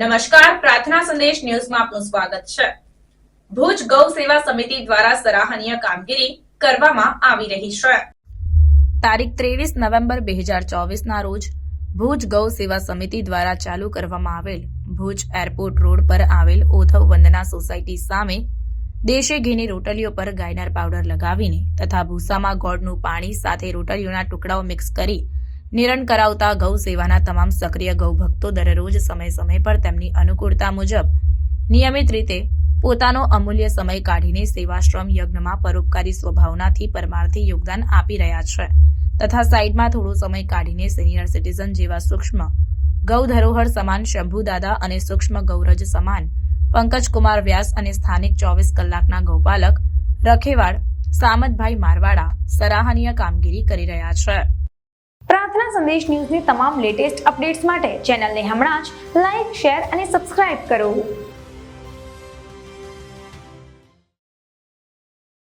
નમસ્કાર, પ્રાર્થના સંદેશ ન્યૂઝમાં આપનું સ્વાગત છે। ભુજ ગૌ સેવા સમિતિ દ્વારા સરાહનીય કામગીરી કરવામાં આવી રહી છે। તારીખ 23 નવેમ્બર 2024 ના રોજ ભુજ ગૌ સેવા સમિતિ દ્વારા ચાલુ કરવામાં આવેલ ભુજ એરપોર્ટ રોડ પર આવેલ ઓધવ વંદના સોસાયટી સામે દેશી ઘીની રોટલીઓ પર ગાયનર પાવડર લગાવીને તથા ભૂસામાં ગોળનું પાણી સાથે રોટલીઓના ટુકડાઓ મિક્સ કરી નિરણ કરાવતા ગૌ સેવાના તમામ સક્રિય ગૌ ભક્તો દરરોજ સમય પર તેમની અનુકૂળતા મુજબ નિયમિત રીતે પોતાનો અમૂલ્ય સમય કાઢીને સેવાશ્રમ યજ્ઞમાં પરોપકારી સ્વભાવનાથી પરમાર્થી યોગદાન આપી રહ્યા છે તથા સાઈડમાં થોડો સમય કાઢીને સિનિયર સિટીઝન જેવા સૂક્ષ્મ ગૌ ધરોહર સમાન શંભુદાદા અને સૂક્ષ્મ ગૌરજ સમાન પંકજકુમાર વ્યાસ અને સ્થાનિક 24 કલાકના ગૌપાલક રખેવાળ સામતભાઈ મારવાડા સરાહનીય કામગીરી કરી રહ્યા છે। પ્રાર્થના સંદેશ ન્યૂઝની તમામ લેટેસ્ટ અપડેટ્સ માટે ચેનલને હમણાં જ લાઇક, શેર અને સબસ્ક્રાઇબ કરો।